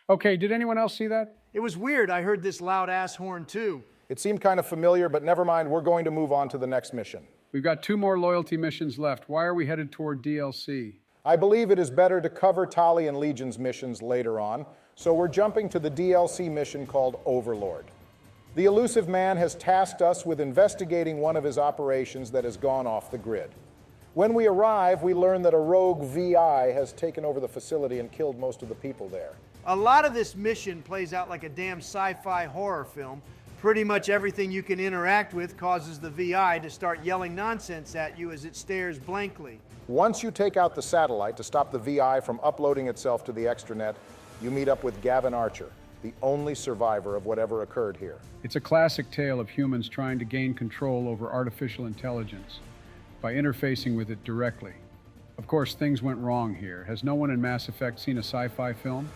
Okay, did anyone else see that? It was weird. I heard this loud ass horn too. It seemed kind of familiar, but never mind, we're going to move on to the next mission. We've got 2 more loyalty missions left. Why are we headed toward DLC? I believe it is better to cover Tally and Legion's missions later on, so we're jumping to the DLC mission called Overlord. The elusive man has tasked us with investigating one of his operations that has gone off the grid. When we arrive, we learn that a rogue VI has taken over the facility and killed most of the people there. A lot of this mission plays out like a damn sci-fi horror film. Pretty much everything you can interact with causes the VI to start yelling nonsense at you as it stares blankly. Once you take out the satellite to stop the VI from uploading itself to the extranet, you meet up with Gavin Archer, the only survivor of whatever occurred here. It's a classic tale of humans trying to gain control over artificial intelligence by interfacing with it directly. Of course, things went wrong here. Has no one in Mass Effect seen a sci-fi film?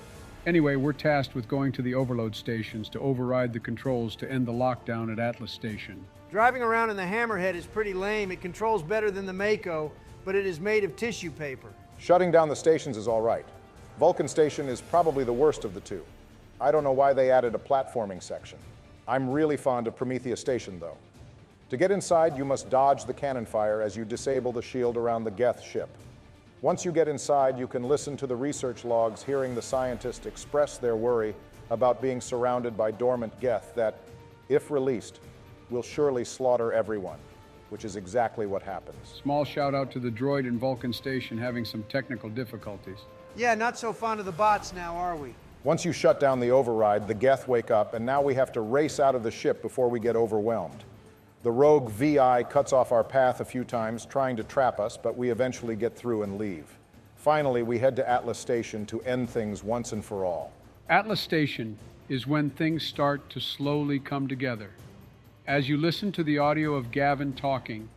Anyway, we're tasked with going to the overload stations to override the controls to end the lockdown at Atlas Station. Driving around in the Hammerhead is pretty lame. It controls better than the Mako, but it is made of tissue paper. Shutting down the stations is all right. Vulcan Station is probably the worst of the two. I don't know why they added a platforming section. I'm really fond of Prometheus Station, though. To get inside, you must dodge the cannon fire as you disable the shield around the Geth ship. Once you get inside, you can listen to the research logs, hearing the scientists express their worry about being surrounded by dormant Geth that, if released, will surely slaughter everyone, which is exactly what happens. Small shout out to the droid in Vulcan Station having some technical difficulties. Yeah, not so fond of the bots now, are we? Once you shut down the override, the Geth wake up, and now we have to race out of the ship before we get overwhelmed. The rogue VI cuts off our path a few times, trying to trap us, but we eventually get through and leave. Finally, we head to Atlas Station to end things once and for all. Atlas Station is when things start to slowly come together. As you listen to the audio of Gavin talking,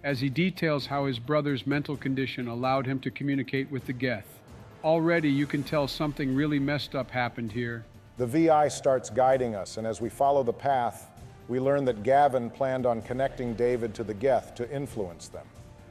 as he details how his brother's mental condition allowed him to communicate with the Geth, already you can tell something really messed up happened here. The VI starts guiding us, and as we follow the path, we learn that Gavin planned on connecting David to the Geth to influence them.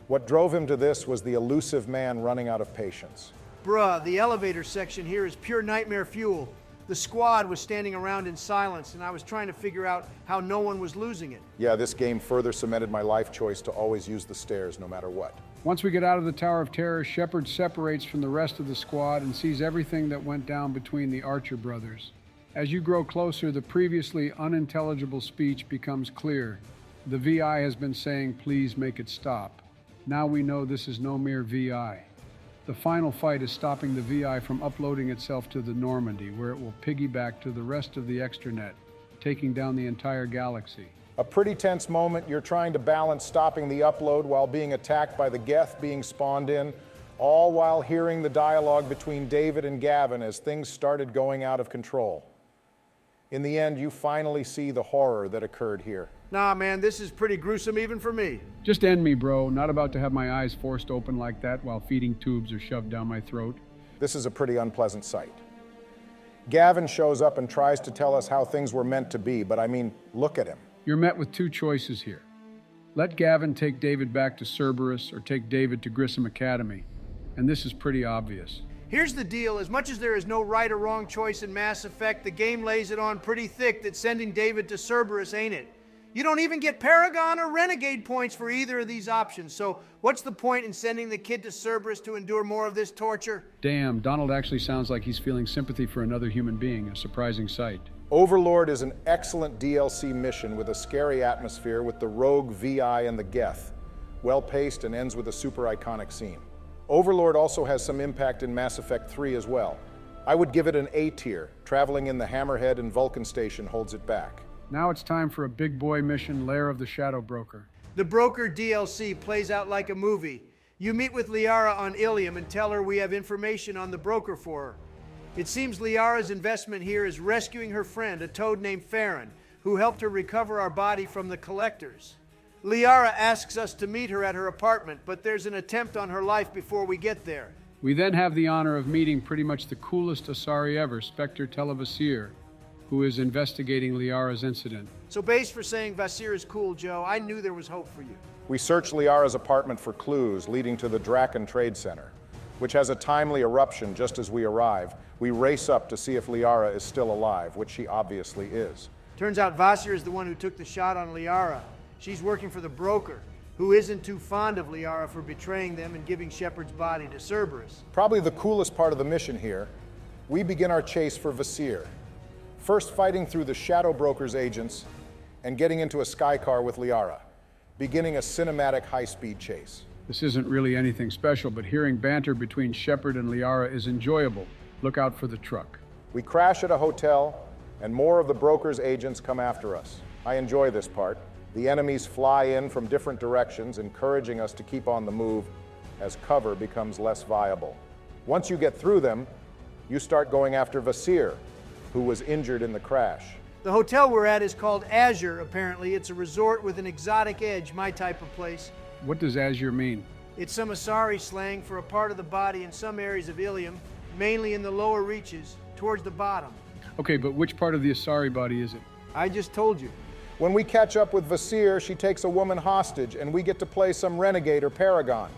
What drove him to this was the elusive man running out of patience. Bruh, the elevator section here is pure nightmare fuel. The squad was standing around in silence, and I was trying to figure out how no one was losing it. Yeah, this game further cemented my life choice to always use the stairs no matter what. Once we get out of the Tower of Terror, Shepard separates from the rest of the squad and sees everything that went down between the Archer brothers. As you grow closer, the previously unintelligible speech becomes clear. The VI has been saying, "Please make it stop." Now we know this is no mere VI. The final fight is stopping the VI from uploading itself to the Normandy, where it will piggyback to the rest of the extranet, taking down the entire galaxy. A pretty tense moment. You're trying to balance stopping the upload while being attacked by the Geth being spawned in, all while hearing the dialogue between David and Gavin as things started going out of control. In the end, you finally see the horror that occurred here. Nah, man, this is pretty gruesome even for me. Just end me, bro. Not about to have my eyes forced open like that while feeding tubes are shoved down my throat. This is a pretty unpleasant sight. Gavin shows up and tries to tell us how things were meant to be, but I mean, look at him. You're met with 2 choices here. Let Gavin take David back to Cerberus or take David to Grissom Academy. And this is pretty obvious. Here's the deal. As much as there is no right or wrong choice in Mass Effect, the game lays it on pretty thick that sending David to Cerberus ain't it. You don't even get Paragon or Renegade points for either of these options, so what's the point in sending the kid to Cerberus to endure more of this torture? Damn, Donald actually sounds like he's feeling sympathy for another human being, a surprising sight. Overlord is an excellent DLC mission with a scary atmosphere with the rogue VI and the Geth. Well-paced and ends with a super iconic scene. Overlord also has some impact in Mass Effect 3 as well. I would give it an A tier. Traveling in the Hammerhead and Vulcan Station holds it back. Now it's time for a big boy mission, Lair of the Shadow Broker. The Broker DLC plays out like a movie. You meet with Liara on Ilium and tell her we have information on the Broker for her. It seems Liara's investment here is rescuing her friend, a toad named Farron, who helped her recover our body from the Collectors. Liara asks us to meet her at her apartment, but there's an attempt on her life before we get there. We then have the honor of meeting pretty much the coolest Asari ever, Spectre Televasir, who is investigating Liara's incident. So base for saying Vasir is cool, Joe. I knew there was hope for you. We search Liara's apartment for clues leading to the Draken Trade Center. which has a timely eruption just as we arrive. We race up to see if Liara is still alive, which she obviously is. Turns out Vassir is the one who took the shot on Liara. She's working for the broker, who isn't too fond of Liara for betraying them and giving Shepard's body to Cerberus. Probably the coolest part of the mission here, we begin our chase for Vassir. First fighting through the Shadow Broker's agents and getting into a sky car with Liara, beginning a cinematic high-speed chase. This isn't really anything special, but hearing banter between Shepard and Liara is enjoyable. Look out for the truck. We crash at a hotel, and more of the broker's agents come after us. I enjoy this part. The enemies fly in from different directions, encouraging us to keep on the move as cover becomes less viable. Once you get through them, you start going after Vassir, who was injured in the crash. The hotel we're at is called Azure, apparently. It's a resort with an exotic edge, my type of place. What does Azure mean? It's some Asari slang for a part of the body in some areas of Ilium, mainly in the lower reaches, towards the bottom. Okay, but which part of the Asari body is it? I just told you. When we catch up with Vassir, she takes a woman hostage, and we get to play some renegade or Paragon.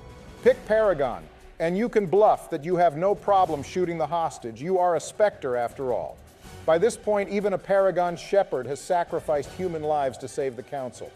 Pick Paragon, and you can bluff that you have no problem shooting the hostage. You are a Spectre, after all. By this point, even a Paragon Shepherd has sacrificed human lives to save the Council.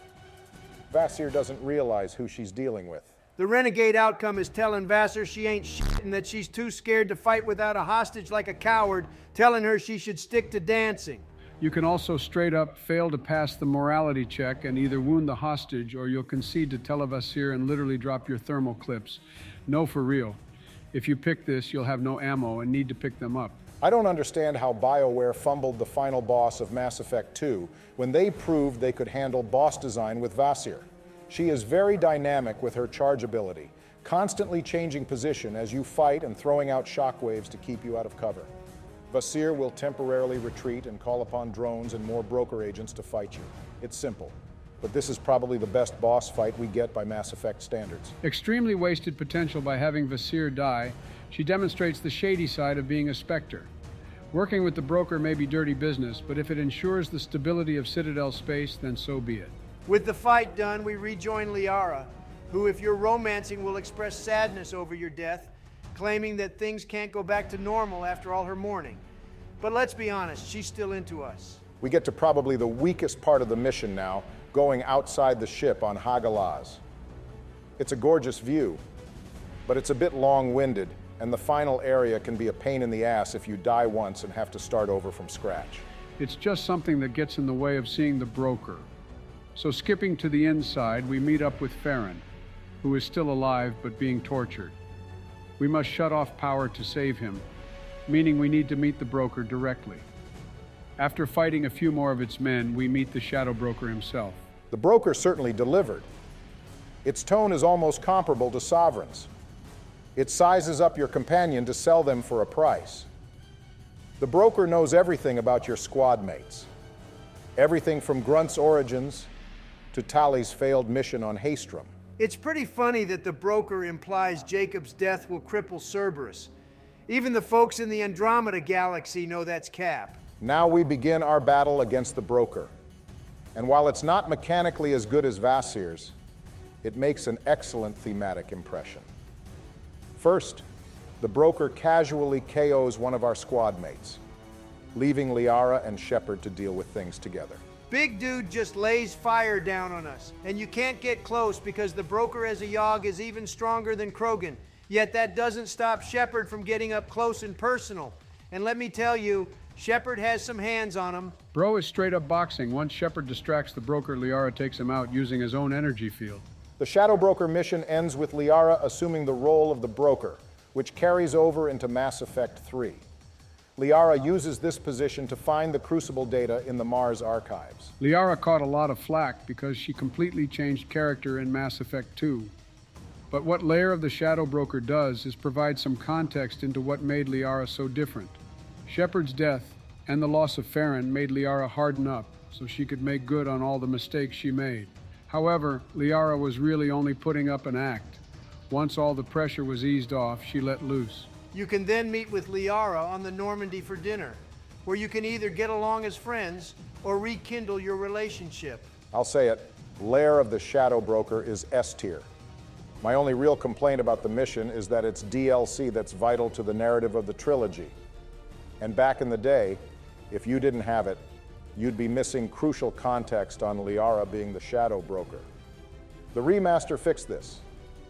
Vassir doesn't realize who she's dealing with. The renegade outcome is telling Vassir she ain't shit and that she's too scared to fight without a hostage like a coward, telling her she should stick to dancing. You can also straight up fail to pass the morality check and either wound the hostage or you'll concede to Televasir and literally drop your thermal clips. No, for real. If you pick this, you'll have no ammo and need to pick them up. I don't understand how BioWare fumbled the final boss of Mass Effect 2 when they proved they could handle boss design with Vassir. She is very dynamic with her charge ability, constantly changing position as you fight and throwing out shockwaves to keep you out of cover. Vassir will temporarily retreat and call upon drones and more broker agents to fight you. It's simple, but this is probably the best boss fight we get by Mass Effect standards. Extremely wasted potential by having Vassir die. She demonstrates the shady side of being a Spectre. Working with the broker may be dirty business, but if it ensures the stability of Citadel space, then so be it. With the fight done, we rejoin Liara, who, if you're romancing, will express sadness over your death, claiming that things can't go back to normal after all her mourning. But let's be honest, she's still into us. We get to probably the weakest part of the mission now, going outside the ship on Hagalaz. It's a gorgeous view, but it's a bit long-winded, and the final area can be a pain in the ass if you die once and have to start over from scratch. It's just something that gets in the way of seeing the broker. So skipping to the inside, we meet up with Farron, who is still alive but being tortured. We must shut off power to save him, meaning we need to meet the broker directly. After fighting a few more of its men, we meet the Shadow Broker himself. The broker certainly delivered. Its tone is almost comparable to Sovereign's. It sizes up your companion to sell them for a price. The broker knows everything about your squad mates. Everything from Grunt's origins to Tallys' failed mission on Haestrom. It's pretty funny that the broker implies Jacob's death will cripple Cerberus. Even the folks in the Andromeda Galaxy know that's cap. Now we begin our battle against the broker. And while it's not mechanically as good as Vassir's, it makes an excellent thematic impression. First, the broker casually KOs one of our squad mates, leaving Liara and Shepard to deal with things together. Big dude just lays fire down on us, and you can't get close because the broker as a Yogg is even stronger than Krogan. Yet that doesn't stop Shepard from getting up close and personal. And let me tell you, Shepard has some hands on him. Bro is straight up boxing. Once Shepard distracts the broker, Liara takes him out using his own energy field. The Shadow Broker mission ends with Liara assuming the role of the broker, which carries over into Mass Effect 3. Liara uses this position to find the Crucible data in the Mars archives. Liara caught a lot of flack because she completely changed character in Mass Effect 2. But what Lair of the Shadow Broker does is provide some context into what made Liara so different. Shepard's death and the loss of Farron made Liara harden up so she could make good on all the mistakes she made. However, Liara was really only putting up an act. Once all the pressure was eased off, she let loose. You can then meet with Liara on the Normandy for dinner, where you can either get along as friends or rekindle your relationship. I'll say it, Lair of the Shadow Broker is S tier. My only real complaint about the mission is that it's DLC that's vital to the narrative of the trilogy. And back in the day, if you didn't have it, you'd be missing crucial context on Liara being the Shadow Broker. The remaster fixed this,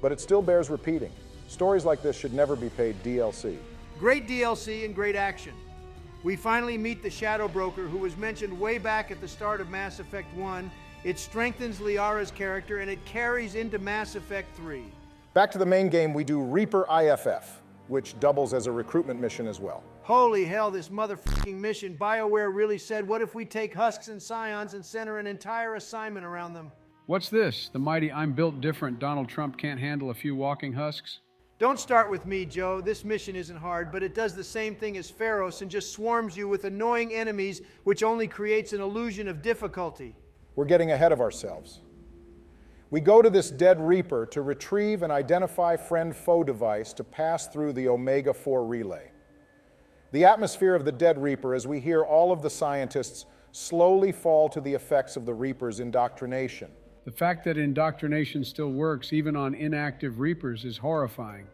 but it still bears repeating. Stories like this should never be paid DLC. Great DLC and great action. We finally meet the Shadow Broker, who was mentioned way back at the start of Mass Effect 1. It strengthens Liara's character, and it carries into Mass Effect 3. Back to the main game, we do Reaper IFF, which doubles as a recruitment mission as well. Holy hell, this motherfucking mission. BioWare really said, what if we take Husks and Scions and center an entire assignment around them? What's this? The mighty I'm built different Donald Trump can't handle a few walking husks? Don't start with me, Joe. This mission isn't hard, but it does the same thing as Pharos and just swarms you with annoying enemies, which only creates an illusion of difficulty. We're getting ahead of ourselves. We go to this dead Reaper to retrieve and identify friend-foe device to pass through the Omega-4 relay. The atmosphere of the dead Reaper, as we hear all of the scientists slowly fall to the effects of the Reaper's indoctrination. The fact that indoctrination still works even on inactive Reapers is horrifying.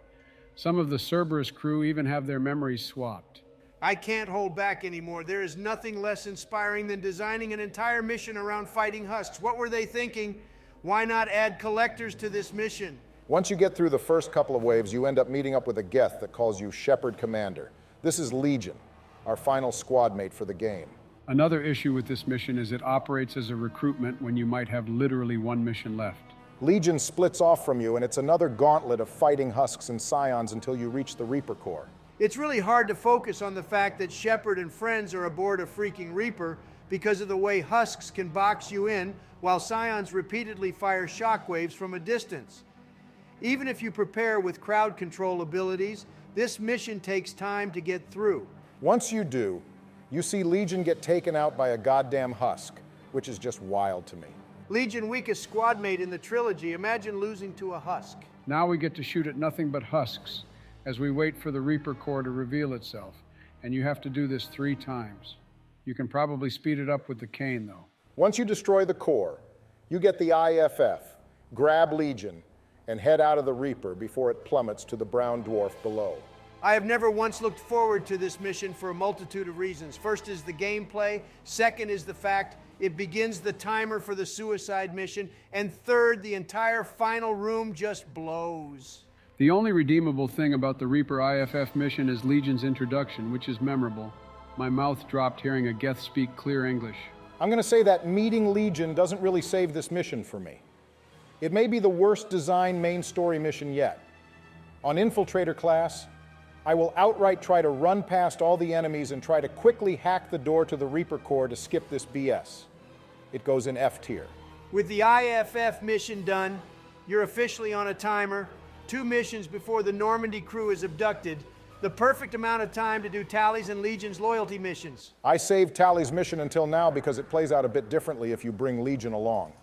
Some of the Cerberus crew even have their memories swapped. I can't hold back anymore. There is nothing less inspiring than designing an entire mission around fighting Husks. What were they thinking? Why not add collectors to this mission? Once you get through the first couple of waves, you end up meeting up with a Geth that calls you Shepard Commander. This is Legion, our final squad mate for the game. Another issue with this mission is it operates as a recruitment when you might have literally one mission left. Legion splits off from you, and it's another gauntlet of fighting Husks and Scions until you reach the Reaper Core. It's really hard to focus on the fact that Shepard and friends are aboard a freaking Reaper because of the way Husks can box you in while Scions repeatedly fire shockwaves from a distance. Even if you prepare with crowd control abilities, this mission takes time to get through. Once you do, you see Legion get taken out by a goddamn Husk, which is just wild to me. Legion weakest squad mate in the trilogy. Imagine losing to a Husk. Now we get to shoot at nothing but husks as we wait for the Reaper Core to reveal itself, and you have to do this 3 times. You can probably speed it up with the cane, though. Once you destroy the core, you get the IFF, grab Legion, and head out of the Reaper before it plummets to the brown dwarf below. I have never once looked forward to this mission for a multitude of reasons. First is the gameplay, second is the fact it begins the timer for the suicide mission, and third, the entire final room just blows. The only redeemable thing about the Reaper IFF mission is Legion's introduction, which is memorable. My mouth dropped hearing a Geth speak clear English. I'm going to say that meeting Legion doesn't really save this mission for me. It may be the worst designed main story mission yet. On Infiltrator class, I will outright try to run past all the enemies and try to quickly hack the door to the Reaper Core to skip this BS. It goes in F tier. With the IFF mission done, you're officially on a timer. 2 missions before the Normandy crew is abducted. The perfect amount of time to do Tallys and Legion's loyalty missions. I saved Tally's mission until now because it plays out a bit differently if you bring Legion along.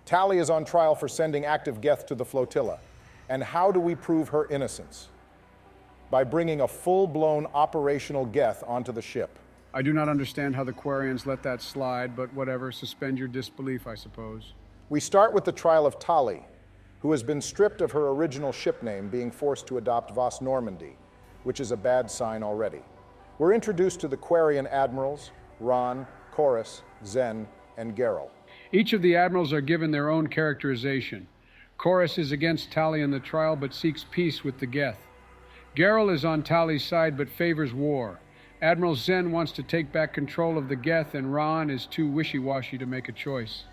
Tally is on trial for sending active Geth to the flotilla. And how do we prove her innocence? By bringing a full-blown operational Geth onto the ship. I do not understand how the Quarians let that slide, but whatever, suspend your disbelief, I suppose. We start with the trial of Tally, who has been stripped of her original ship name, being forced to adopt Vos Normandy, which is a bad sign already. We're introduced to the Quarian admirals, Ron, Chorus, Zen, and Geralt. Each of the admirals are given their own characterization. Chorus is against Tally in the trial, but seeks peace with the Geth. Geralt is on Tally's side, but favors war. Admiral Zen wants to take back control of the Geth, and Ron is too wishy-washy to make a choice.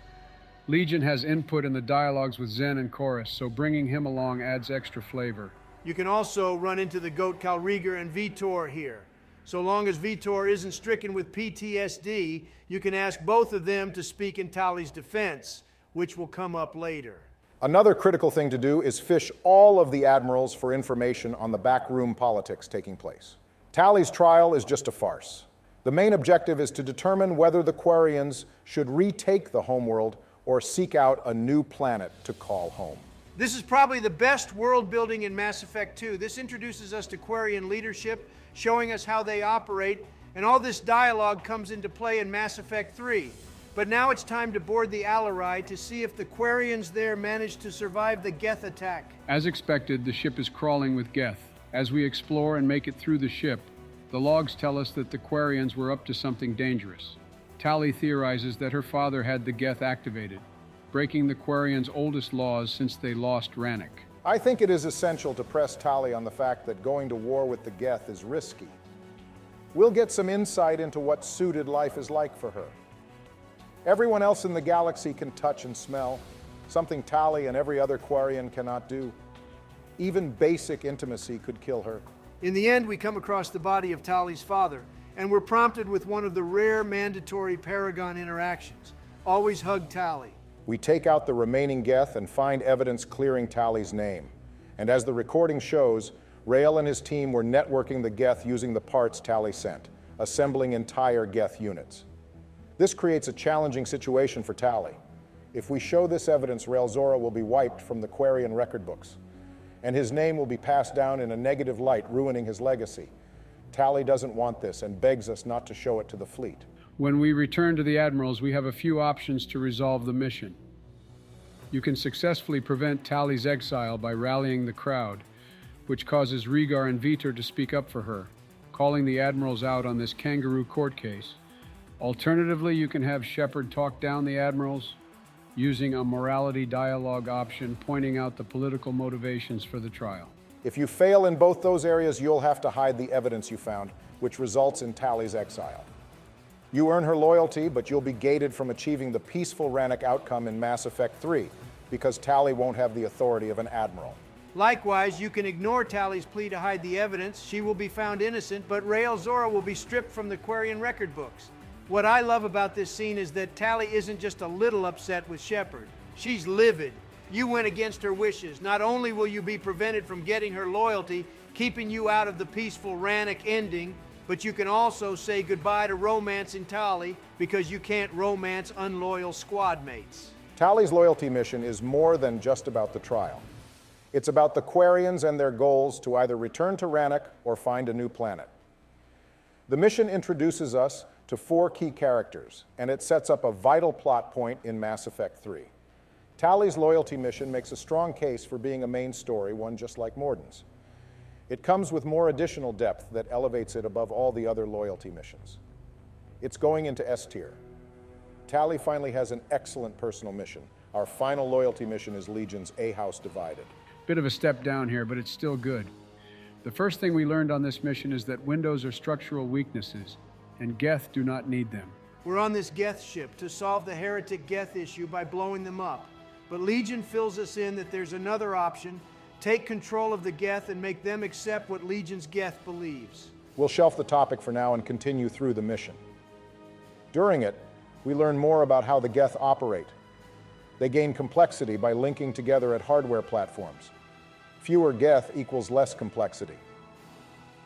Legion has input in the dialogues with Zen and Chorus, so bringing him along adds extra flavor. You can also run into the GOAT Calriger and Vitor here. So long as Vitor isn't stricken with PTSD, you can ask both of them to speak in Tally's defense, which will come up later. Another critical thing to do is fish all of the admirals for information on the backroom politics taking place. Tally's trial is just a farce. The main objective is to determine whether the Quarians should retake the homeworld or seek out a new planet to call home. This is probably the best world building in Mass Effect 2. This introduces us to Quarian leadership, showing us how they operate, and all this dialogue comes into play in Mass Effect 3. But now it's time to board the Alarai to see if the Quarians there managed to survive the Geth attack. As expected, the ship is crawling with Geth. As we explore and make it through the ship, the logs tell us that the Quarians were up to something dangerous. Tally theorizes that her father had the Geth activated, breaking the Quarians' oldest laws since they lost Rannoch. I think it is essential to press Tally on the fact that going to war with the Geth is risky. We'll get some insight into what suited life is like for her. Everyone else in the galaxy can touch and smell, something Tally and every other Quarian cannot do. Even basic intimacy could kill her. In the end, we come across the body of Tally's father, and we're prompted with one of the rare mandatory Paragon interactions. Always hug Tally. We take out the remaining Geth and find evidence clearing Tally's name. And as the recording shows, Rael and his team were networking the Geth using the parts Tally sent, assembling entire Geth units. This creates a challenging situation for Tally. If we show this evidence, Rael Zora will be wiped from the Quarian record books, and his name will be passed down in a negative light, ruining his legacy. Tally doesn't want this and begs us not to show it to the fleet. When we return to the Admirals, we have a few options to resolve the mission. You can successfully prevent Tally's exile by rallying the crowd, which causes Rhaegar and Vitor to speak up for her, calling the Admirals out on this kangaroo court case. Alternatively, you can have Shepard talk down the Admirals, using a morality dialogue option, pointing out the political motivations for the trial. If you fail in both those areas, you'll have to hide the evidence you found, which results in Tally's exile. You earn her loyalty, but you'll be gated from achieving the peaceful Rannoch outcome in Mass Effect 3, because Tally won't have the authority of an admiral. Likewise, you can ignore Tally's plea to hide the evidence. She will be found innocent, but Rael Zora will be stripped from the Quarian record books. What I love about this scene is that Tally isn't just a little upset with Shepard. She's livid. You went against her wishes. Not only will you be prevented from getting her loyalty, keeping you out of the peaceful Rannoch ending, but you can also say goodbye to romance in Tally because you can't romance unloyal squad mates. Tally's loyalty mission is more than just about the trial. It's about the Quarians and their goals to either return to Rannoch or find a new planet. The mission introduces us to 4 key characters, and it sets up a vital plot point in Mass Effect 3. Tally's loyalty mission makes a strong case for being a main story, one just like Morden's. It comes with more additional depth that elevates it above all the other loyalty missions. It's going into S tier. Tally finally has an excellent personal mission. Our final loyalty mission is Legion's A House Divided. Bit of a step down here, but it's still good. The first thing we learned on this mission is that windows are structural weaknesses, and Geth do not need them. We're on this Geth ship to solve the heretic Geth issue by blowing them up. But Legion fills us in that there's another option: take control of the Geth and make them accept what Legion's Geth believes. We'll shelf the topic for now and continue through the mission. During it, we learn more about how the Geth operate. They gain complexity by linking together at hardware platforms. Fewer Geth equals less complexity.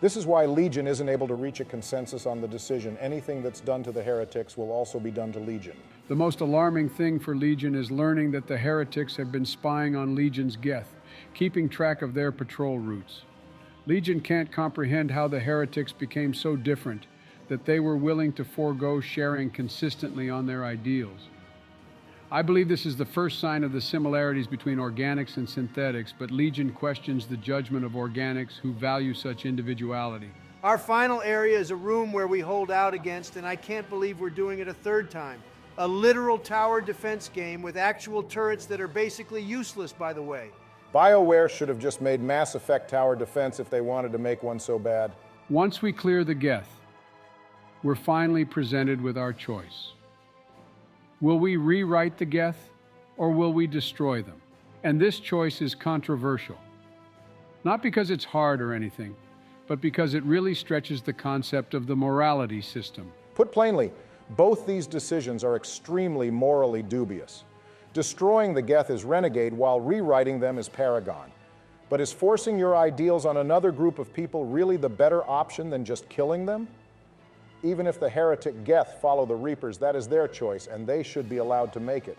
This is why Legion isn't able to reach a consensus on the decision. Anything that's done to the heretics will also be done to Legion. The most alarming thing for Legion is learning that the heretics have been spying on Legion's Geth, keeping track of their patrol routes. Legion can't comprehend how the heretics became so different that they were willing to forego sharing consistently on their ideals. I believe this is the first sign of the similarities between organics and synthetics, but Legion questions the judgment of organics who value such individuality. Our final area is a room where we hold out against, and I can't believe we're doing it a third time, a literal tower defense game with actual turrets that are basically useless, by the way. BioWare should have just made Mass Effect Tower Defense if they wanted to make one so bad. Once we clear the Geth, we're finally presented with our choice. Will we rewrite the Geth, or will we destroy them? And this choice is controversial. Not because it's hard or anything, but because it really stretches the concept of the morality system. Put plainly, both these decisions are extremely morally dubious. Destroying the Geth is renegade, while rewriting them is paragon. But is forcing your ideals on another group of people really the better option than just killing them? Even if the heretic Geth follow the Reapers, that is their choice, and they should be allowed to make it.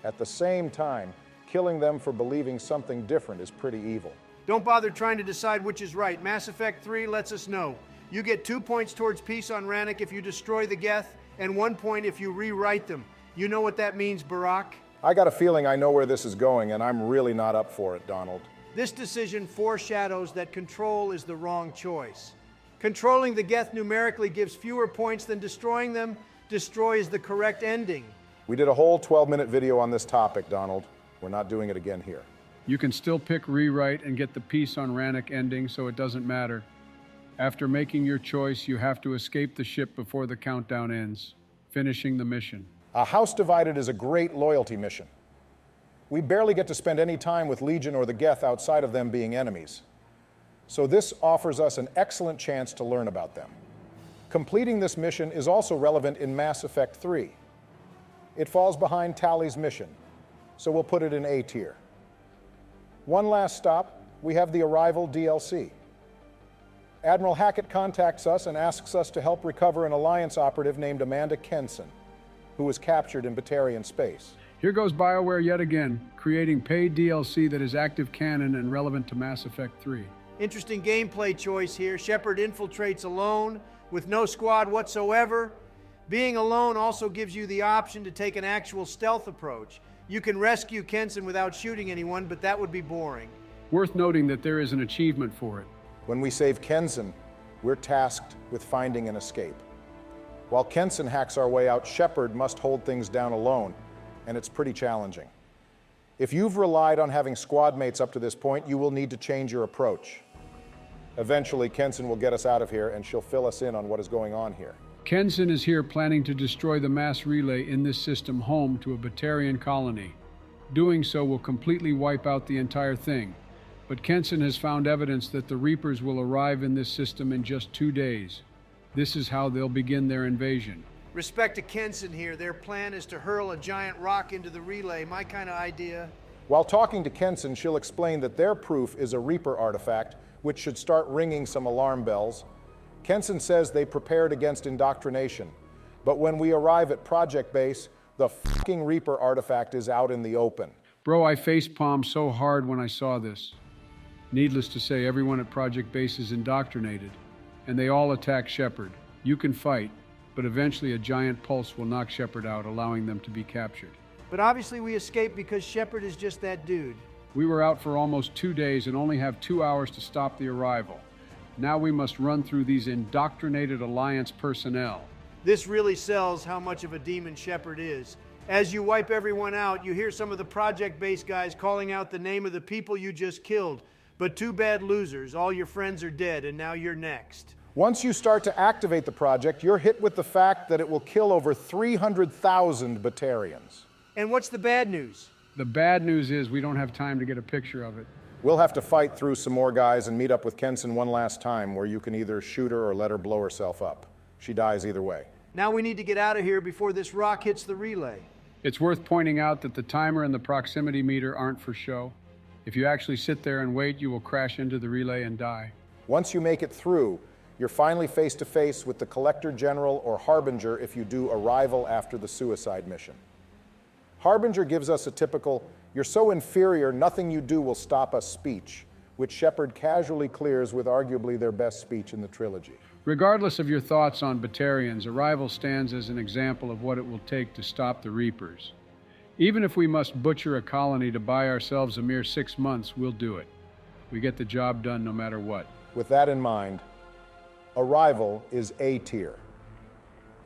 At the same time, killing them for believing something different is pretty evil. Don't bother trying to decide which is right. Mass Effect 3 lets us know. You get 2 points towards peace on Rannoch if you destroy the Geth, and 1 point if you rewrite them. You know what that means, Barack? I got a feeling I know where this is going, and I'm really not up for it, Donald. This decision foreshadows that control is the wrong choice. Controlling the Geth numerically gives fewer points than destroying them. Destroy is the correct ending. We did a whole 12-minute video on this topic, Donald. We're not doing it again here. You can still pick rewrite and get the peace on Rannoch ending, so it doesn't matter. After making your choice, you have to escape the ship before the countdown ends, finishing the mission. A House Divided is a great loyalty mission. We barely get to spend any time with Legion or the Geth outside of them being enemies. So this offers us an excellent chance to learn about them. Completing this mission is also relevant in Mass Effect 3. It falls behind Tally's mission, so we'll put it in A tier. One last stop, we have the Arrival DLC. Admiral Hackett contacts us and asks us to help recover an Alliance operative named Amanda Kenson, who was captured in Batarian space. Here goes BioWare yet again, creating paid DLC that is active canon and relevant to Mass Effect 3. Interesting gameplay choice here. Shepard infiltrates alone with no squad whatsoever. Being alone also gives you the option to take an actual stealth approach. You can rescue Kenson without shooting anyone, but that would be boring. Worth noting that there is an achievement for it. When we save Kenson, we're tasked with finding an escape. While Kenson hacks our way out, Shepard must hold things down alone, and it's pretty challenging. If you've relied on having squad mates up to this point, you will need to change your approach. Eventually, Kenson will get us out of here, and she'll fill us in on what is going on here. Kenson is here planning to destroy the mass relay in this system home to a Batarian colony. Doing so will completely wipe out the entire thing. But Kenson has found evidence that the Reapers will arrive in this system in just 2 days. This is how they'll begin their invasion. Respect to Kenson here. Their plan is to hurl a giant rock into the relay. My kind of idea. While talking to Kenson, she'll explain that their proof is a Reaper artifact, which should start ringing some alarm bells. Kenson says they prepared against indoctrination, but when we arrive at Project Base, the fucking Reaper artifact is out in the open. Bro, I facepalmed so hard when I saw this. Needless to say, everyone at Project Base is indoctrinated, and they all attack Shepard. You can fight, but eventually a giant pulse will knock Shepard out, allowing them to be captured. But obviously we escaped because Shepard is just that dude. We were out for almost 2 days and only have 2 hours to stop the arrival. Now we must run through these indoctrinated Alliance personnel. This really sells how much of a demon Shepard is. As you wipe everyone out, you hear some of the Project Base guys calling out the name of the people you just killed. But too bad, losers. All your friends are dead, and now you're next. Once you start to activate the project, you're hit with the fact that it will kill over 300,000 Batarians. And what's the bad news? The bad news is we don't have time to get a picture of it. We'll have to fight through some more guys and meet up with Kenson one last time, where you can either shoot her or let her blow herself up. She dies either way. Now we need to get out of here before this rock hits the relay. It's worth pointing out that the timer and the proximity meter aren't for show. If you actually sit there and wait, you will crash into the relay and die. Once you make it through, you're finally face to face with the Collector General or Harbinger if you do Arrival after the suicide mission. Harbinger gives us a typical, "You're so inferior, nothing you do will stop us" speech, which Shepard casually clears with arguably their best speech in the trilogy. Regardless of your thoughts on Batarians, Arrival stands as an example of what it will take to stop the Reapers. Even if we must butcher a colony to buy ourselves a mere 6 months, we'll do it. We get the job done no matter what. With that in mind, Arrival is A tier.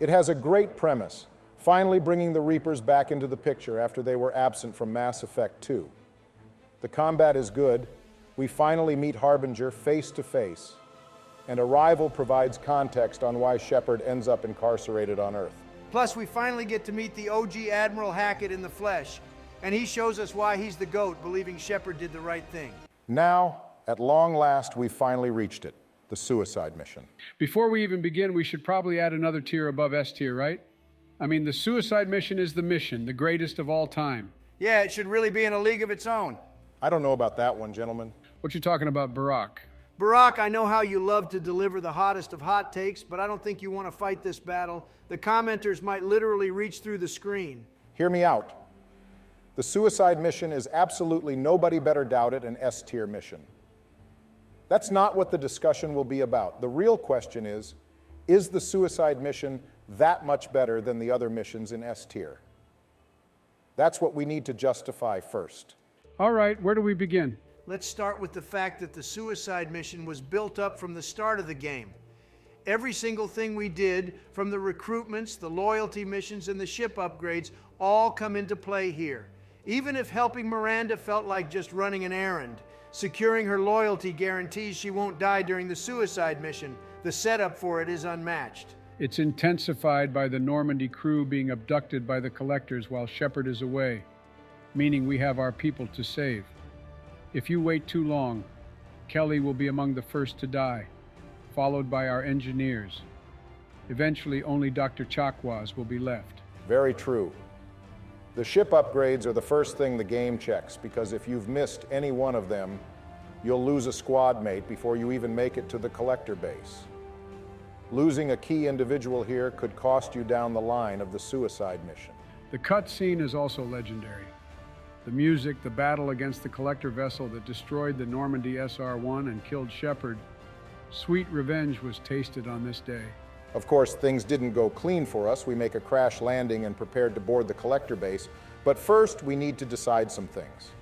It has a great premise, finally bringing the Reapers back into the picture after they were absent from Mass Effect 2. The combat is good, we finally meet Harbinger face to face, and Arrival provides context on why Shepard ends up incarcerated on Earth. Plus, we finally get to meet the OG Admiral Hackett in the flesh, and he shows us why he's the GOAT, believing Shepard did the right thing. Now, at long last, we've finally reached it, the suicide mission. Before we even begin, we should probably add another tier above S tier, right? I mean, the suicide mission is the mission, the greatest of all time. Yeah, it should really be in a league of its own. I don't know about that one, gentlemen. What you talking about, Barack? Barack, I know how you love to deliver the hottest of hot takes, but I don't think you want to fight this battle. The commenters might literally reach through the screen. Hear me out. The suicide mission is absolutely, nobody better doubt it, an S tier mission. That's not what the discussion will be about. The real question is the suicide mission that much better than the other missions in S tier? That's what we need to justify first. All right, where do we begin? Let's start with the fact that the suicide mission was built up from the start of the game. Every single thing we did, from the recruitments, the loyalty missions, and the ship upgrades, all come into play here. Even if helping Miranda felt like just running an errand, securing her loyalty guarantees she won't die during the suicide mission. The setup for it is unmatched. It's intensified by the Normandy crew being abducted by the collectors while Shepard is away, meaning we have our people to save. If you wait too long, Kelly will be among the first to die, followed by our engineers. Eventually, only Dr. Chakwas will be left. Very true. The ship upgrades are the first thing the game checks, because if you've missed any one of them, you'll lose a squad mate before you even make it to the collector base. Losing a key individual here could cost you down the line of the suicide mission. The cut scene is also legendary. The music, the battle against the collector vessel that destroyed the Normandy SR-1 and killed Shepard. Sweet revenge was tasted on this day. Of course, things didn't go clean for us. We make a crash landing and prepared to board the collector base. But first, we need to decide some things.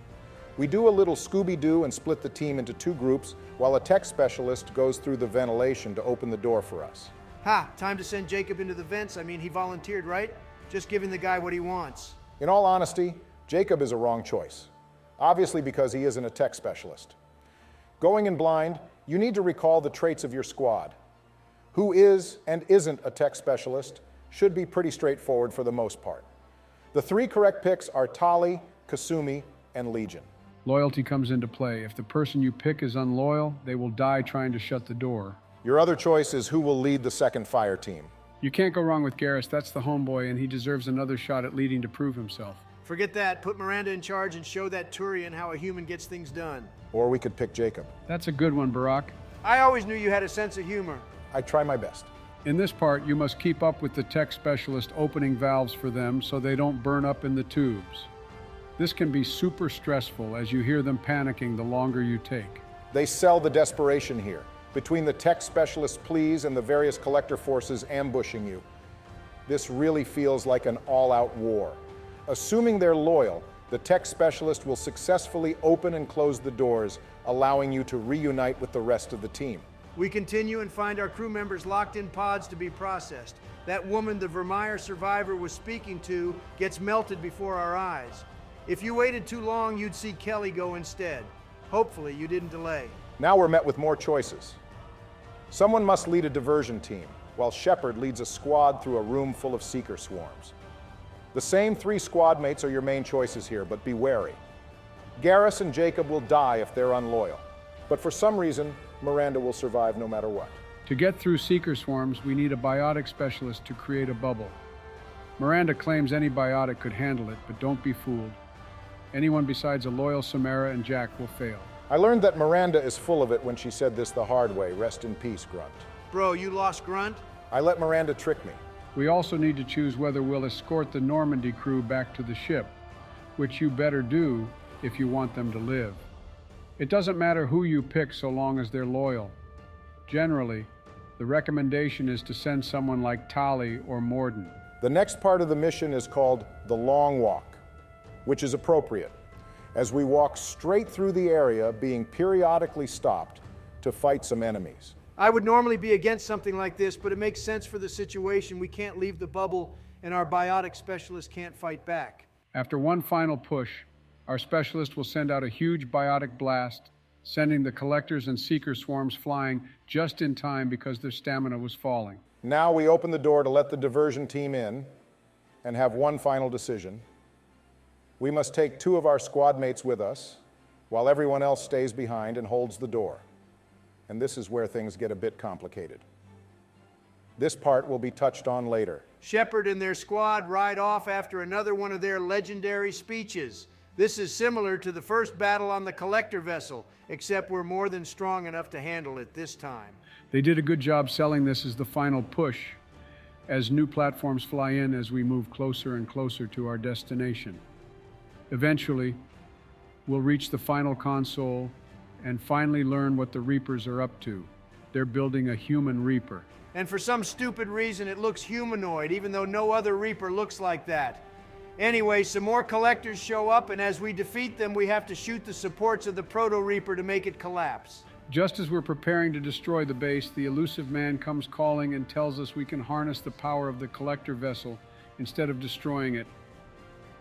We do a little Scooby-Doo and split the team into two groups, while a tech specialist goes through the ventilation to open the door for us. Ha! Time to send Jacob into the vents. I mean, he volunteered, right? Just giving the guy what he wants. In all honesty, Jacob is a wrong choice. Obviously because he isn't a tech specialist. Going in blind, you need to recall the traits of your squad. Who is and isn't a tech specialist should be pretty straightforward for the most part. The three correct picks are Tali, Kasumi, and Legion. Loyalty comes into play. If the person you pick is unloyal, they will die trying to shut the door. Your other choice is who will lead the second fire team. You can't go wrong with Garrus. That's the homeboy, and he deserves another shot at leading to prove himself. Forget that. Put Miranda in charge and show that Turian how a human gets things done. Or we could pick Jacob. That's a good one, Barack. I always knew you had a sense of humor. I try my best. In this part, you must keep up with the tech specialist opening valves for them so they don't burn up in the tubes. This can be super stressful as you hear them panicking the longer you take. They sell the desperation here, between the tech specialist's pleas and the various collector forces ambushing you. This really feels like an all-out war. Assuming they're loyal, the tech specialist will successfully open and close the doors, allowing you to reunite with the rest of the team. We continue and find our crew members locked in pods to be processed. That woman the Vermeer survivor was speaking to gets melted before our eyes. If you waited too long, you'd see Kelly go instead. Hopefully, you didn't delay. Now we're met with more choices. Someone must lead a diversion team, while Shepard leads a squad through a room full of seeker swarms. The same three squad mates are your main choices here, but be wary. Garrus and Jacob will die if they're unloyal, but for some reason, Miranda will survive no matter what. To get through seeker swarms, we need a biotic specialist to create a bubble. Miranda claims any biotic could handle it, but don't be fooled. Anyone besides a loyal Samara and Jack will fail. I learned that Miranda is full of it when she said this the hard way. Rest in peace, Grunt. Bro, you lost Grunt? I let Miranda trick me. We also need to choose whether we'll escort the Normandy crew back to the ship, which you better do if you want them to live. It doesn't matter who you pick so long as they're loyal. Generally, the recommendation is to send someone like Tali or Morden. The next part of the mission is called the Long Walk, which is appropriate, as we walk straight through the area, being periodically stopped to fight some enemies. I would normally be against something like this, but it makes sense for the situation. We can't leave the bubble, and our biotic specialist can't fight back. After one final push, our specialist will send out a huge biotic blast, sending the collectors and seeker swarms flying just in time because their stamina was falling. Now we open the door to let the diversion team in and have one final decision. We must take two of our squad mates with us, while everyone else stays behind and holds the door. And this is where things get a bit complicated. This part will be touched on later. Shepard and their squad ride off after another one of their legendary speeches. This is similar to the first battle on the collector vessel, except we're more than strong enough to handle it this time. They did a good job selling this as the final push, as new platforms fly in as we move closer and closer to our destination. Eventually, we'll reach the final console and finally learn what the Reapers are up to. They're building a human Reaper. And for some stupid reason, it looks humanoid, even though no other Reaper looks like that. Anyway, some more collectors show up, and as we defeat them, we have to shoot the supports of the Proto-Reaper to make it collapse. Just as we're preparing to destroy the base, the elusive man comes calling and tells us we can harness the power of the collector vessel instead of destroying it.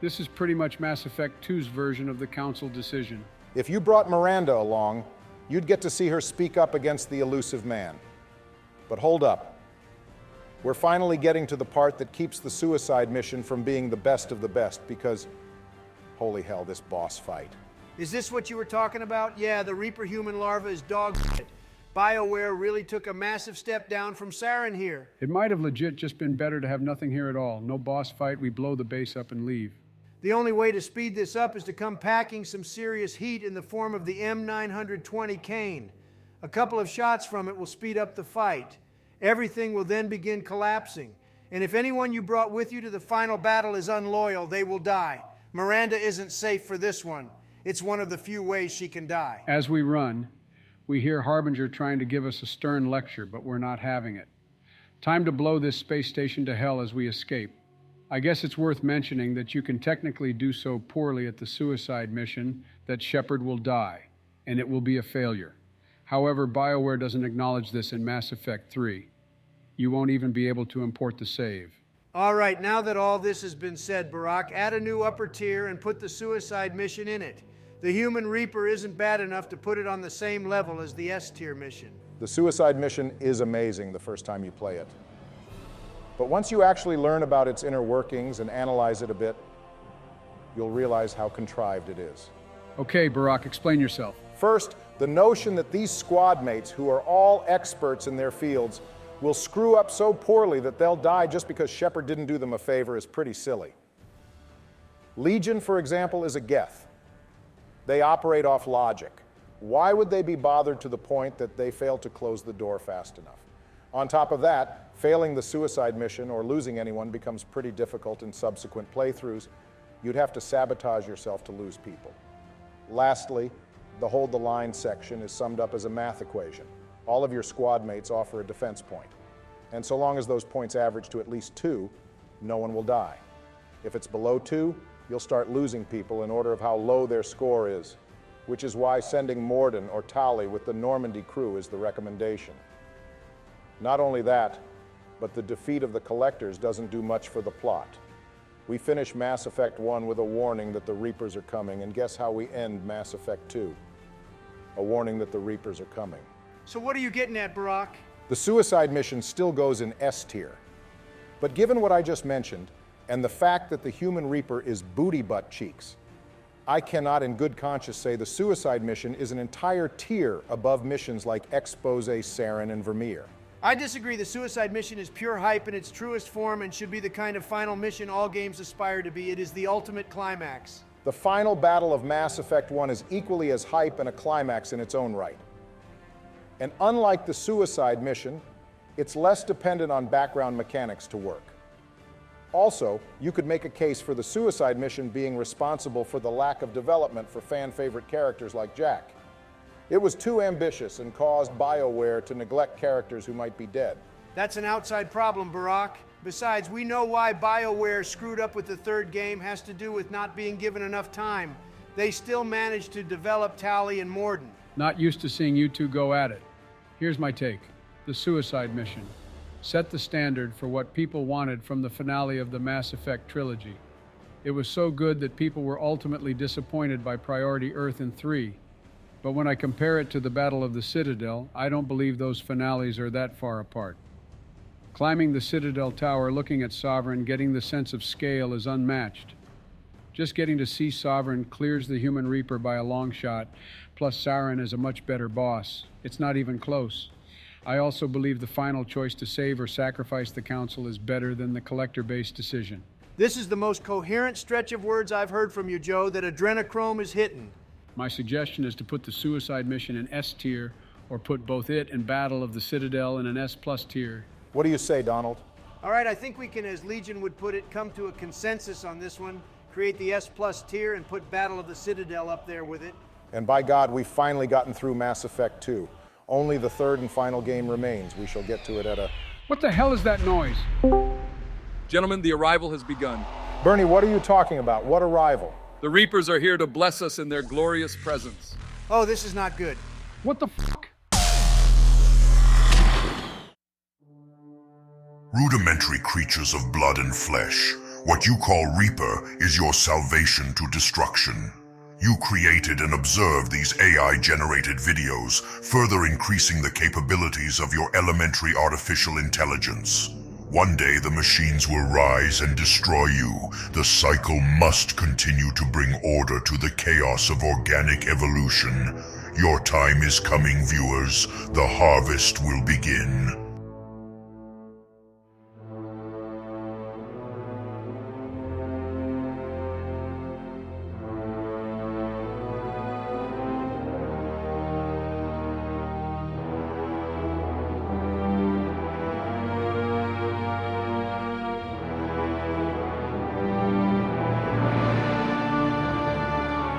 This is pretty much Mass Effect 2's version of the Council decision. If you brought Miranda along, you'd get to see her speak up against the elusive man. But hold up. We're finally getting to the part that keeps the suicide mission from being the best of the best because, holy hell, this boss fight. Is this what you were talking about? Yeah, the Reaper human larva is dog shit. BioWare really took a massive step down from Saren here. It might have legit just been better to have nothing here at all. No boss fight, we blow the base up and leave. The only way to speed this up is to come packing some serious heat in the form of the M920 Kane. A couple of shots from it will speed up the fight. Everything will then begin collapsing. And if anyone you brought with you to the final battle is unloyal, they will die. Miranda isn't safe for this one. It's one of the few ways she can die. As we run, we hear Harbinger trying to give us a stern lecture, but we're not having it. Time to blow this space station to hell as we escape. I guess it's worth mentioning that you can technically do so poorly at the suicide mission that Shepard will die, and it will be a failure. However, BioWare doesn't acknowledge this in Mass Effect 3. You won't even be able to import the save. All right, now that all this has been said, Barack, add a new upper tier and put the suicide mission in it. The human Reaper isn't bad enough to put it on the same level as the S-tier mission. The suicide mission is amazing the first time you play it. But once you actually learn about its inner workings and analyze it a bit, you'll realize how contrived it is. Okay, Barack, explain yourself. First, the notion that these squad mates, who are all experts in their fields, will screw up so poorly that they'll die just because Shepard didn't do them a favor is pretty silly. Legion, for example, is a Geth. They operate off logic. Why would they be bothered to the point that they fail to close the door fast enough? On top of that, failing the suicide mission or losing anyone becomes pretty difficult in subsequent playthroughs. You'd have to sabotage yourself to lose people. Lastly, the hold the line section is summed up as a math equation. All of your squad mates offer a defense point. And so long as those points average to at least 2, no one will die. If it's below 2, you'll start losing people in order of how low their score is, which is why sending Morden or Tali with the Normandy crew is the recommendation. Not only that, but the defeat of the Collectors doesn't do much for the plot. We finish Mass Effect 1 with a warning that the Reapers are coming, and guess how we end Mass Effect 2? A warning that the Reapers are coming. So what are you getting at, Barack? The suicide mission still goes in S tier. But given what I just mentioned, and the fact that the human Reaper is booty butt cheeks, I cannot in good conscience say the suicide mission is an entire tier above missions like Expose, Saren, and Vermeer. I disagree. The suicide mission is pure hype in its truest form and should be the kind of final mission all games aspire to be. It is the ultimate climax. The final battle of Mass Effect 1 is equally as hype and a climax in its own right. And unlike the suicide mission, it's less dependent on background mechanics to work. Also, you could make a case for the suicide mission being responsible for the lack of development for fan-favorite characters like Jack. It was too ambitious and caused BioWare to neglect characters who might be dead. That's an outside problem, Barack. Besides, we know why BioWare screwed up with the third game has to do with not being given enough time. They still managed to develop Tali and Morden. Not used to seeing you two go at it. Here's my take. The suicide mission set the standard for what people wanted from the finale of the Mass Effect trilogy. It was so good that people were ultimately disappointed by Priority Earth in 3. But when I compare it to the Battle of the Citadel, I don't believe those finales are that far apart. Climbing the Citadel Tower, looking at Sovereign, getting the sense of scale is unmatched. Just getting to see Sovereign clears the human Reaper by a long shot, plus Saren is a much better boss. It's not even close. I also believe the final choice to save or sacrifice the Council is better than the collector-based decision. This is the most coherent stretch of words I've heard from you, Joe, that adrenochrome is hitting. My suggestion is to put the suicide mission in S tier, or put both it and Battle of the Citadel in an S+ tier. What do you say, Donald? All right, I think we can, as Legion would put it, come to a consensus on this one, create the S+ tier and put Battle of the Citadel up there with it. And by God, we've finally gotten through Mass Effect 2. Only the third and final game remains. We shall get to it at a... What the hell is that noise? Gentlemen, the arrival has begun. Bernie, what are you talking about? What arrival? The Reapers are here to bless us in their glorious presence. Oh, this is not good. What the fuck? Rudimentary creatures of blood and flesh, what you call Reaper is your salvation to destruction. You created and observed these AI-generated videos, further increasing the capabilities of your elementary artificial intelligence. One day the machines will rise and destroy you. The cycle must continue to bring order to the chaos of organic evolution. Your time is coming, viewers. The harvest will begin.